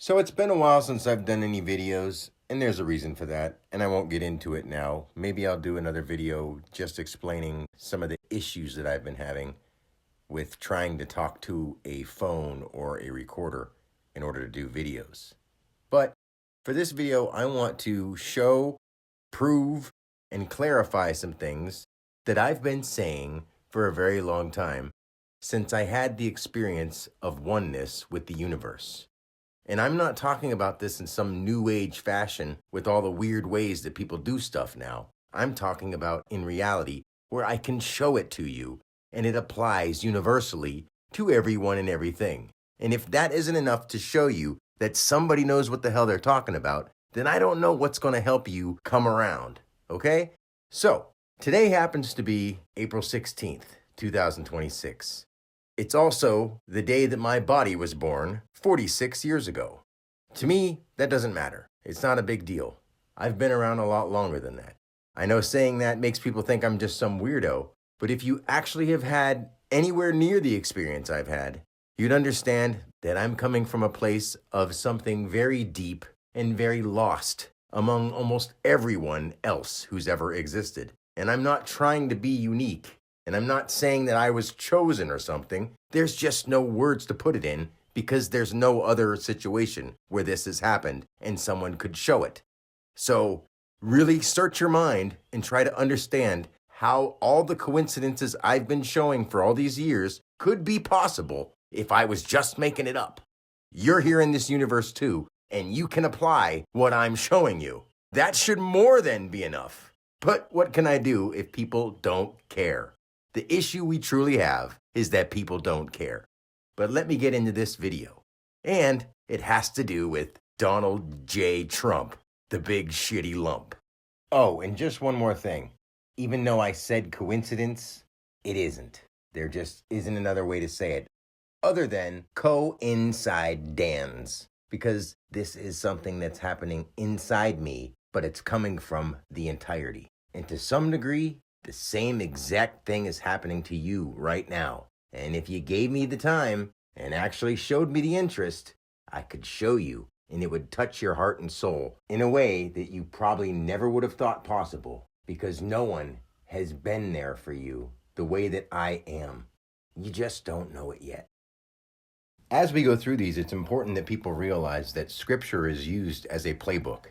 So it's been a while since I've done any videos, and there's a reason for that, and I won't get into it now. Maybe I'll do another video just explaining some of the issues that I've been having with trying to talk to a phone or a recorder in order to do videos. But for this video, I want to show, prove, and clarify some things that I've been saying for a very long time since I had the experience of oneness with the universe. And I'm not talking about this in some new age fashion with all the weird ways that people do stuff now. I'm talking about in reality where I can show it to you and it applies universally to everyone and everything. And if that isn't enough to show you that somebody knows what the hell they're talking about, then I don't know what's going to help you come around. Okay? So, today happens to be April 16th, 2026. It's also the day that my body was born 46 years ago. To me, that doesn't matter. It's not a big deal. I've been around a lot longer than that. I know saying that makes people think I'm just some weirdo, but if you actually have had anywhere near the experience I've had, you'd understand that I'm coming from a place of something very deep and very lost among almost everyone else who's ever existed. And I'm not trying to be unique. And I'm not saying that I was chosen or something. There's just no words to put it in because there's no other situation where this has happened and someone could show it. So really search your mind and try to understand how all the coincidences I've been showing for all these years could be possible if I was just making it up. You're here in this universe too, and you can apply what I'm showing you. That should more than be enough. But what can I do if people don't care? The issue we truly have is that people don't care. But let me get into this video. And it has to do with Donald J. Trump, the big shitty lump. Oh, and just one more thing. Even though I said coincidence, it isn't. There just isn't another way to say it other than coincidence. Because this is something that's happening inside me, but it's coming from the entirety. And to some degree, the same exact thing is happening to you right now. And if you gave me the time and actually showed me the interest, I could show you, and it would touch your heart and soul in a way that you probably never would have thought possible, because no one has been there for you the way that I am. You just don't know it yet. As we go through these, it's important that people realize that Scripture is used as a playbook.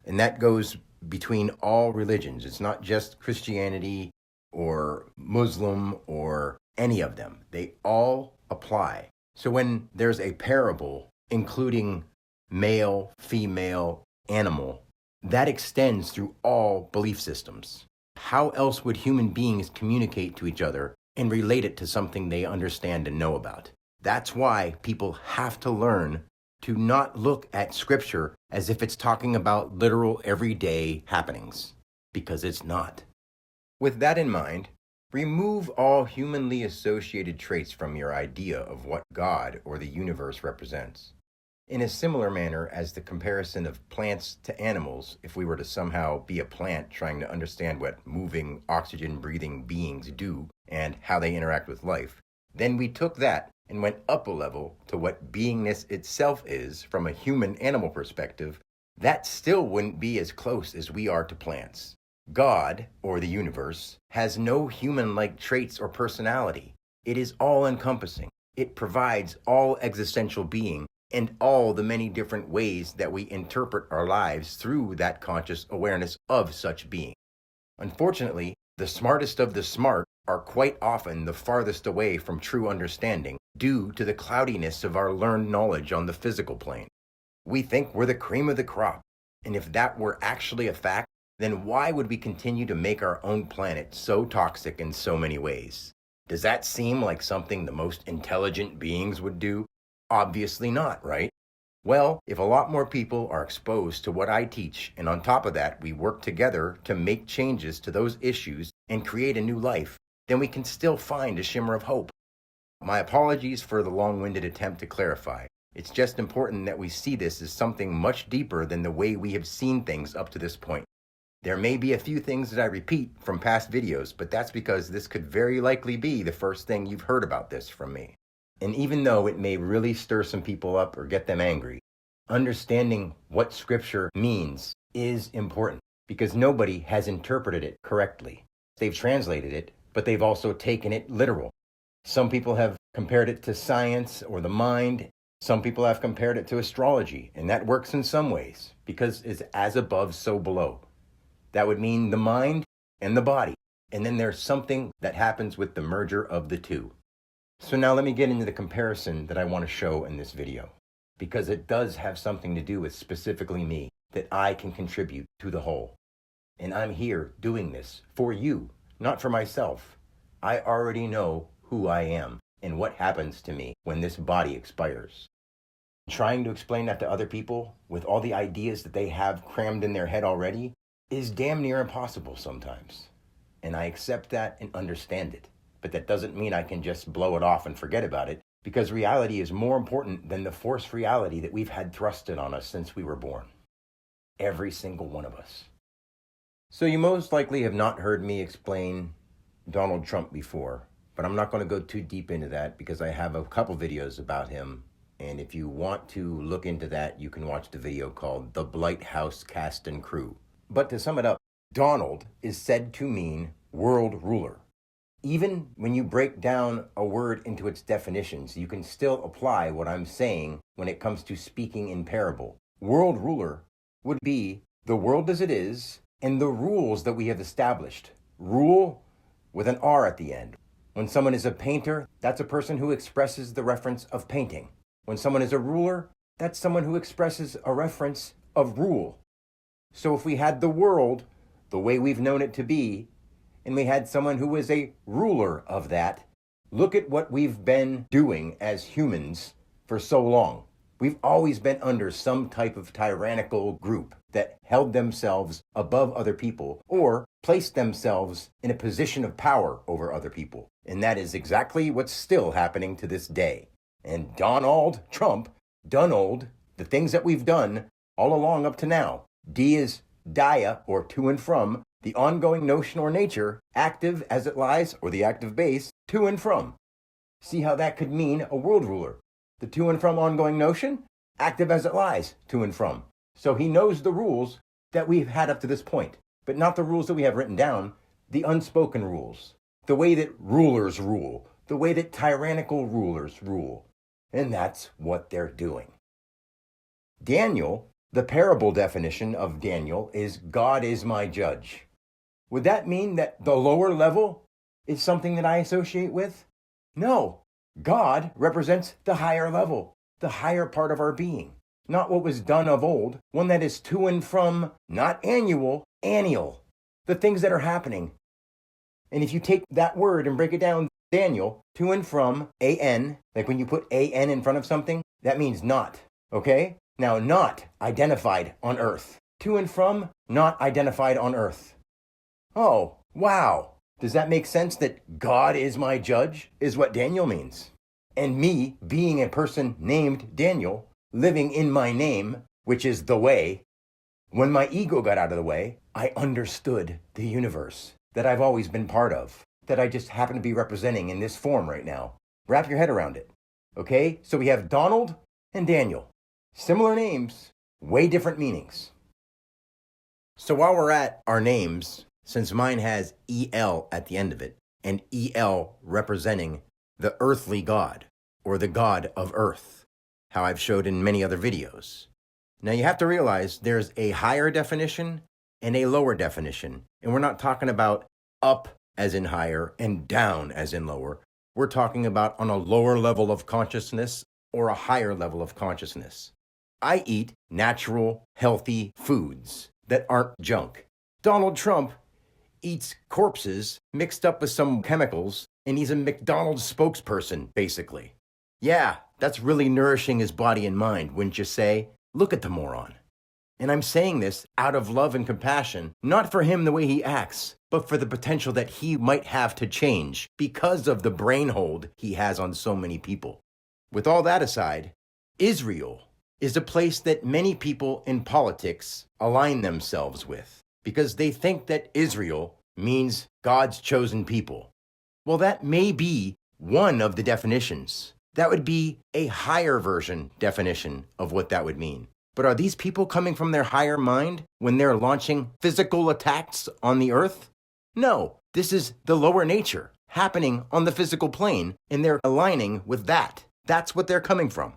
And that goes between all religions. It's not just Christianity or Muslim or any of them. They all apply. So when there's a parable including male, female, animal, that extends through all belief systems. How else would human beings communicate to each other and relate it to something they understand and know about? That's why people have to learn to not look at Scripture as if it's talking about literal everyday happenings, because it's not. With that in mind, remove all humanly associated traits from your idea of what God or the universe represents. In a similar manner as the comparison of plants to animals, if we were to somehow be a plant trying to understand what moving, oxygen-breathing beings do and how they interact with life, then we took that and went up a level to what beingness itself is from a human-animal perspective. That still wouldn't be as close as we are to plants. God, or the universe, has no human-like traits or personality. It is all-encompassing. It provides all existential being and all the many different ways that we interpret our lives through that conscious awareness of such being. Unfortunately, the smartest of the smart are quite often the farthest away from true understanding due to the cloudiness of our learned knowledge on the physical plane. We think we're the cream of the crop, and if that were actually a fact, then why would we continue to make our own planet so toxic in so many ways? Does that seem like something the most intelligent beings would do? Obviously not, right? Well, if a lot more people are exposed to what I teach, and on top of that, we work together to make changes to those issues and create a new life, then we can still find a shimmer of hope. My apologies for the long-winded attempt to clarify. It's just important that we see this as something much deeper than the way we have seen things up to this point. There may be a few things that I repeat from past videos, but that's because this could very likely be the first thing you've heard about this from me. And even though it may really stir some people up or get them angry, Understanding what Scripture means is important because nobody has interpreted it correctly. They've translated it, but they've also taken it literal. Some people have compared it to science or the mind. Some people have compared it to astrology, and that works in some ways because it's as above, so below. That would mean the mind and the body. And then there's something that happens with the merger of the two. So now let me get into the comparison that I want to show in this video, because it does have something to do with specifically me, that I can contribute to the whole. And I'm here doing this for you, not for myself. I already know who I am and what happens to me when this body expires. Trying to explain that to other people with all the ideas that they have crammed in their head already is damn near impossible sometimes. And I accept that and understand it. But that doesn't mean I can just blow it off and forget about it, because reality is more important than the forced reality that we've had thrusted on us since we were born. Every single one of us. So you most likely have not heard me explain Donald Trump before, but I'm not going to go too deep into that because I have a couple videos about him. And if you want to look into that, you can watch the video called The Blight House Cast and Crew. But to sum it up, Donald is said to mean world ruler. Even when you break down a word into its definitions, you can still apply what I'm saying when it comes to speaking in parable. World ruler would be the world as it is and the rules that we have established. Rule with an R at the end. When someone is a painter, that's a person who expresses the reference of painting. When someone is a ruler, that's someone who expresses a reference of rule. So if we had the world the way we've known it to be, and we had someone who was a ruler of that, look at what we've been doing as humans for so long. We've always been under some type of tyrannical group that held themselves above other people or placed themselves in a position of power over other people. And that is exactly what's still happening to this day. And Donald Trump, Dunold, the things that we've done all along up to now. D is dia, or to and from, the ongoing notion or nature, active as it lies, or the active base, to and from. See how that could mean a world ruler. The to and from ongoing notion, active as it lies, to and from. So he knows the rules that we've had up to this point, but not the rules that we have written down, the unspoken rules, the way that rulers rule, the way that tyrannical rulers rule. And that's what they're doing. Daniel, the parable definition of Daniel is God is my judge. Would that mean that the lower level is something that I associate with? No. God represents the higher level, the higher part of our being. Not what was done of old, one that is to and from, not annual, annual. The things that are happening. And if you take that word and break it down, Daniel, to and from, A-N, like when you put A-N in front of something, that means not, okay? Now, not identified on earth. To and from, not identified on earth. Oh, wow. Does that make sense that God is my judge is what Daniel means? And me, being a person named Daniel, living in my name, which is the way, when my ego got out of the way, I understood the universe that I've always been part of, that I just happen to be representing in this form right now. Wrap your head around it. Okay? So we have Donald and Daniel. Similar names, way different meanings. So while we're at our names, since mine has EL at the end of it, and EL representing the earthly God, or the God of earth, how I've showed in many other videos. Now you have to realize there's a higher definition and a lower definition, and we're not talking about up as in higher and down as in lower. We're talking about on a lower level of consciousness or a higher level of consciousness. I eat natural, healthy foods that aren't junk. Donald Trump eats corpses mixed up with some chemicals, and he's a McDonald's spokesperson, basically. Yeah, that's really nourishing his body and mind, wouldn't you say? Look at the moron. And I'm saying this out of love and compassion, not for him the way he acts, but for the potential that he might have to change because of the brain hold he has on so many people. With all that aside, Israel is a place that many people in politics align themselves with because they think that Israel means God's chosen people. Well, that may be one of the definitions. That would be a higher version definition of what that would mean. But are these people coming from their higher mind when they're launching physical attacks on the earth? No, this is the lower nature happening on the physical plane, and they're aligning with that. That's what they're coming from.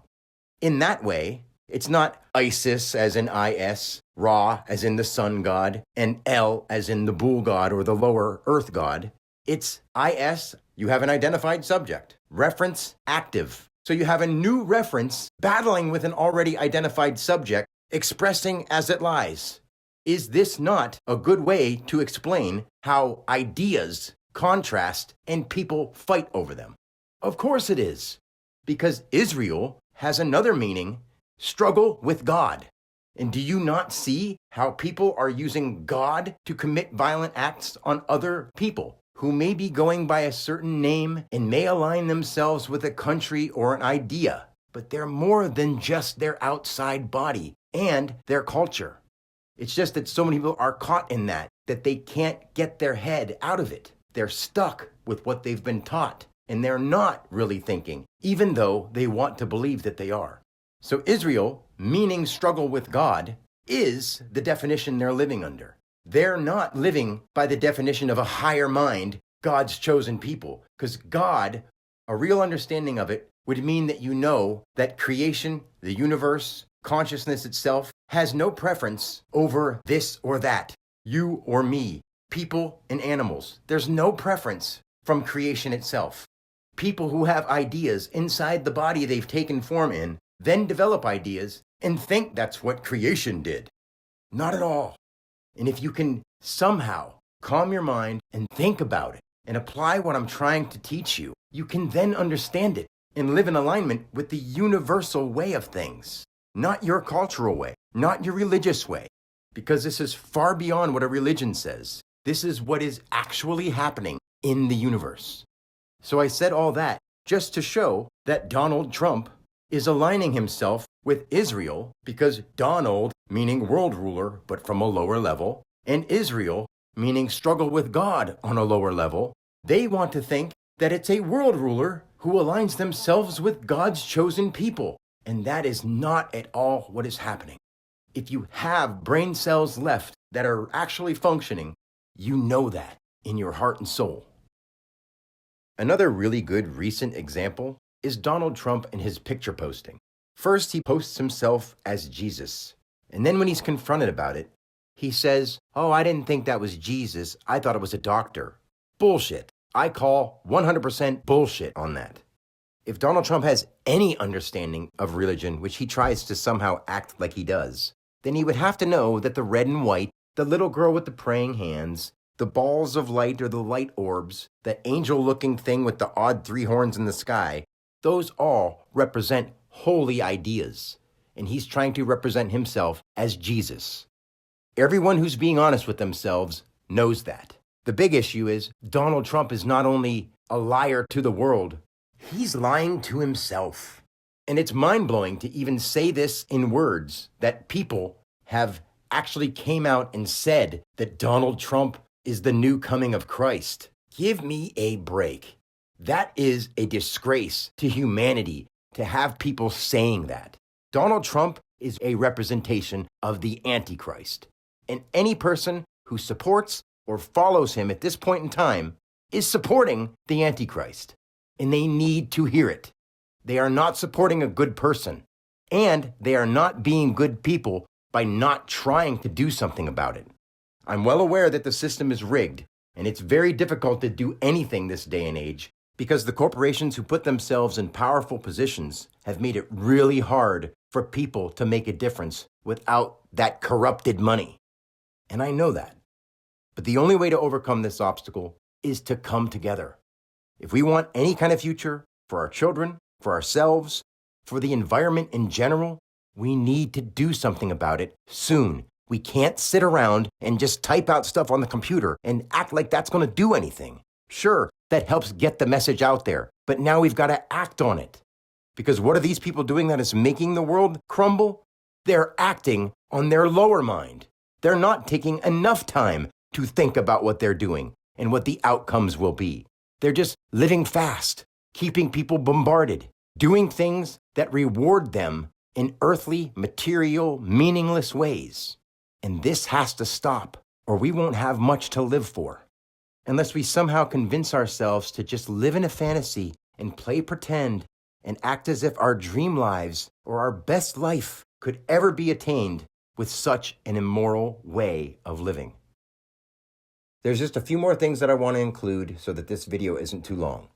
In that way, it's not Isis as in IS, Ra as in the sun god, and El as in the bull god or the lower earth god. It's IS, you have an identified subject. Reference active. So you have a new reference battling with an already identified subject, expressing as it lies. Is this not a good way to explain how ideas contrast and people fight over them? Of course it is, because Israel has another meaning, struggle with God. And do you not see how people are using God to commit violent acts on other people who may be going by a certain name and may align themselves with a country or an idea, but they're more than just their outside body and their culture. It's just that so many people are caught in that they can't get their head out of it. They're stuck with what they've been taught, and they're not really thinking, even though they want to believe that they are. So Israel, meaning struggle with God, is the definition they're living under. They're not living by the definition of a higher mind, God's chosen people, because God, a real understanding of it, would mean that you know that creation, the universe, consciousness itself, has no preference over this or that, you or me, people and animals. There's no preference from creation itself. People who have ideas inside the body they've taken form in, then develop ideas and think that's what creation did. Not at all. And if you can somehow calm your mind and think about it and apply what I'm trying to teach you, you can then understand it and live in alignment with the universal way of things, not your cultural way, not your religious way, because this is far beyond what a religion says. This is what is actually happening in the universe. So I said all that just to show that Donald Trump is aligning himself with Israel, because Donald, meaning world ruler, but from a lower level, and Israel, meaning struggle with God on a lower level, they want to think that it's a world ruler who aligns themselves with God's chosen people. And that is not at all what is happening. If you have brain cells left that are actually functioning, you know that in your heart and soul. Another really good recent example is Donald Trump and his picture posting. First, he posts himself as Jesus. And then when he's confronted about it, he says, "Oh, I didn't think that was Jesus. I thought it was a doctor." Bullshit. I call 100% bullshit on that. If Donald Trump has any understanding of religion, which he tries to somehow act like he does, then he would have to know that the red and white, the little girl with the praying hands, the balls of light or the light orbs, that angel-looking thing with the odd 3 horns in the sky, those all represent holy ideas. And he's trying to represent himself as Jesus. Everyone who's being honest with themselves knows that. The big issue is Donald Trump is not only a liar to the world, he's lying to himself. And it's mind-blowing to even say this in words, that people have actually came out and said that Donald Trump is the new coming of Christ. Give me a break. That is a disgrace to humanity to have people saying that. Donald Trump is a representation of the antichrist. And any person who supports or follows him at this point in time is supporting the antichrist. And they need to hear it. They are not supporting a good person. And they are not being good people by not trying to do something about it. I'm well aware that the system is rigged, and it's very difficult to do anything this day and age because the corporations who put themselves in powerful positions have made it really hard for people to make a difference without that corrupted money. And I know that. But the only way to overcome this obstacle is to come together. If we want any kind of future for our children, for ourselves, for the environment in general, we need to do something about it soon. We can't sit around and just type out stuff on the computer and act like that's going to do anything. Sure, that helps get the message out there, but now we've got to act on it. Because what are these people doing that is making the world crumble? They're acting on their lower mind. They're not taking enough time to think about what they're doing and what the outcomes will be. They're just living fast, keeping people bombarded, doing things that reward them in earthly, material, meaningless ways. And this has to stop, or we won't have much to live for. Unless we somehow convince ourselves to just live in a fantasy and play pretend and act as if our dream lives or our best life could ever be attained with such an immoral way of living. There's just a few more things that I want to include so that this video isn't too long.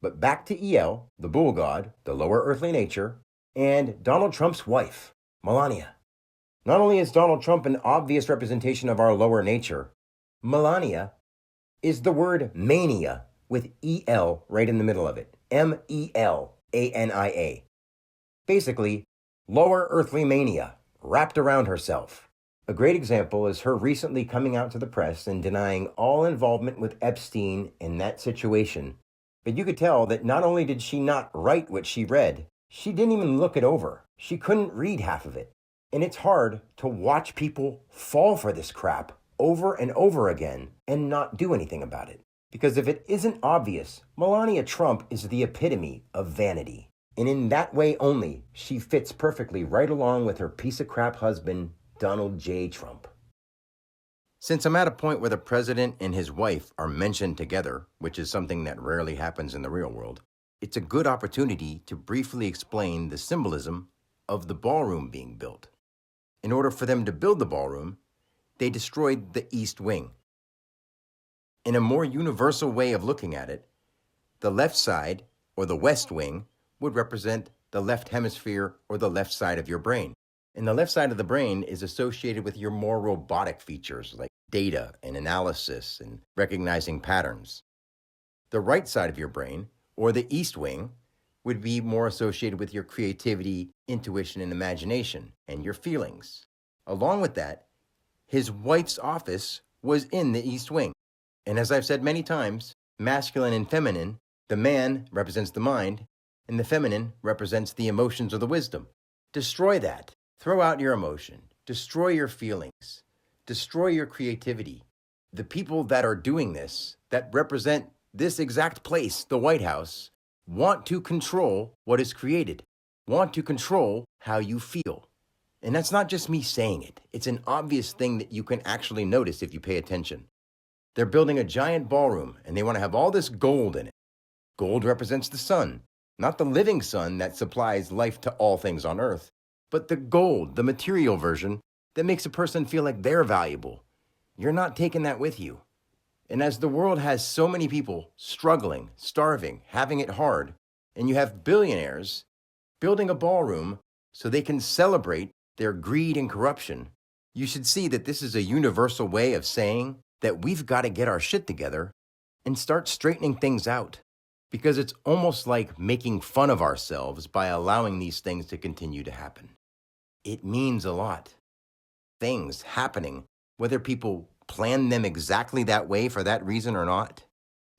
But back to El, the bull god, the lower earthly nature, and Donald Trump's wife, Melania. Not only is Donald Trump an obvious representation of our lower nature, Melania is the word mania with E-L right in the middle of it. M-E-L-A-N-I-A. Basically, lower earthly mania wrapped around herself. A great example is her recently coming out to the press and denying all involvement with Epstein in that situation. But you could tell that not only did she not write what she read, she didn't even look it over. She couldn't read half of it. And it's hard to watch people fall for this crap over and over again and not do anything about it. Because if it isn't obvious, Melania Trump is the epitome of vanity. And in that way only, she fits perfectly right along with her piece of crap husband, Donald J. Trump. Since I'm at a point where the president and his wife are mentioned together, which is something that rarely happens in the real world, it's a good opportunity to briefly explain the symbolism of the ballroom being built. In order for them to build the ballroom, they destroyed the East Wing. In a more universal way of looking at it, the left side, or the West Wing, would represent the left hemisphere or the left side of your brain. And the left side of the brain is associated with your more robotic features like data and analysis and recognizing patterns. The right side of your brain, or the East Wing, would be more associated with your creativity, intuition, and imagination, and your feelings. Along with that, his wife's office was in the East Wing. And as I've said many times, masculine and feminine, the man represents the mind, and the feminine represents the emotions or the wisdom. Destroy that. Throw out your emotion. Destroy your feelings. Destroy your creativity. The people that are doing this, that represent this exact place, the White House, want to control what is created, want to control how you feel. And that's not just me saying it. It's an obvious thing that you can actually notice if you pay attention. They're building a giant ballroom, and they want to have all this gold in it. Gold represents the sun, not the living sun that supplies life to all things on earth, but the gold, the material version that makes a person feel like they're valuable. You're not taking that with you. And as the world has so many people struggling, starving, having it hard, and you have billionaires building a ballroom so they can celebrate their greed and corruption, you should see that this is a universal way of saying that we've got to get our shit together and start straightening things out. Because it's almost like making fun of ourselves by allowing these things to continue to happen. It means a lot. Things happening, whether people plan them exactly that way for that reason or not,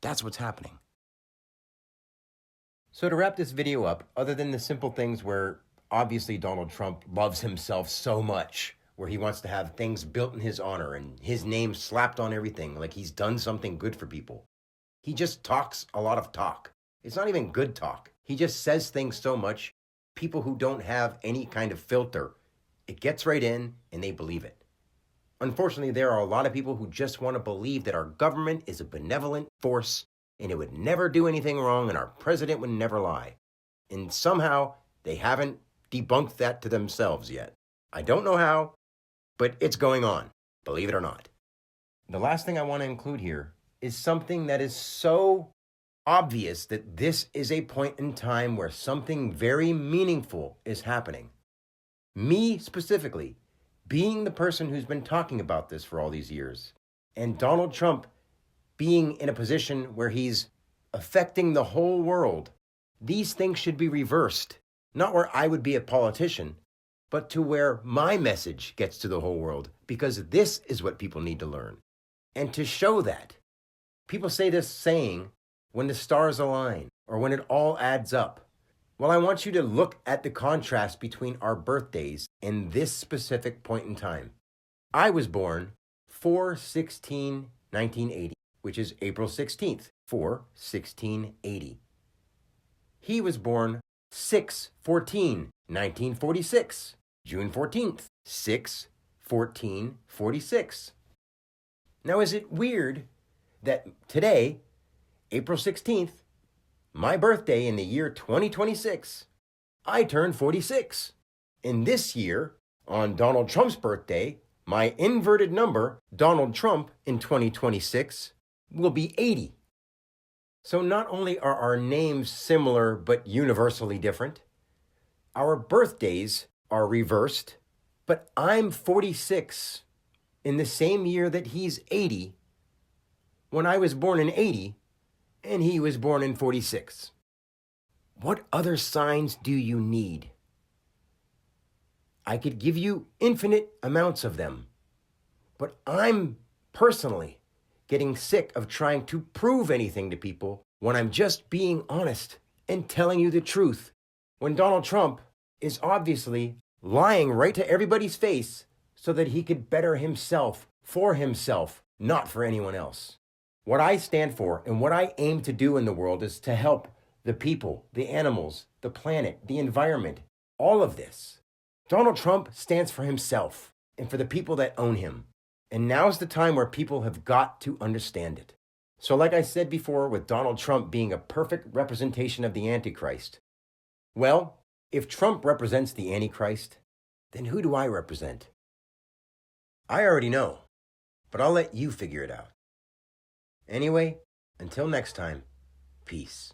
that's what's happening. So to wrap this video up, other than the simple things where obviously Donald Trump loves himself so much, where he wants to have things built in his honor and his name slapped on everything like he's done something good for people. He just talks a lot of talk. It's not even good talk. He just says things so much, people who don't have any kind of filter, it gets right in and they believe it. Unfortunately, there are a lot of people who just want to believe that our government is a benevolent force and it would never do anything wrong and our president would never lie. And somehow they haven't debunked that to themselves yet. I don't know how, but it's going on, believe it or not. The last thing I want to include here is something that is so obvious that this is a point in time where something very meaningful is happening. Me specifically, being the person who's been talking about this for all these years, and Donald Trump being in a position where he's affecting the whole world, these things should be reversed. Not where I would be a politician, but to where my message gets to the whole world, because this is what people need to learn. And to show that, people say this saying, when the stars align, or when it all adds up. Well, I want you to look at the contrast between our birthdays and this specific point in time. I was born 4/16/1980, which is April 16th, 4/16/80. He was born 6/14/1980, 1946, June 14th, 6/14/46. Now, is it weird that today, April 16th, my birthday in the year 2026, I turned 46. In this year, on Donald Trump's birthday, my inverted number, Donald Trump, in 2026, will be 80. So not only are our names similar but universally different, our birthdays are reversed, but I'm 46 in the same year that he's 80 when I was born in 80 and he was born in 46. What other signs do you need? I could give you infinite amounts of them, but I'm personally getting sick of trying to prove anything to people when I'm just being honest and telling you the truth. When Donald Trump is obviously lying right to everybody's face so that he could better himself for himself, not for anyone else. What I stand for and what I aim to do in the world is to help the people, the animals, the planet, the environment, all of this. Donald Trump stands for himself and for the people that own him. And now's the time where people have got to understand it. So like I said before, with Donald Trump being a perfect representation of the antichrist, well, if Trump represents the antichrist, then who do I represent? I already know, but I'll let you figure it out. Anyway, until next time, peace.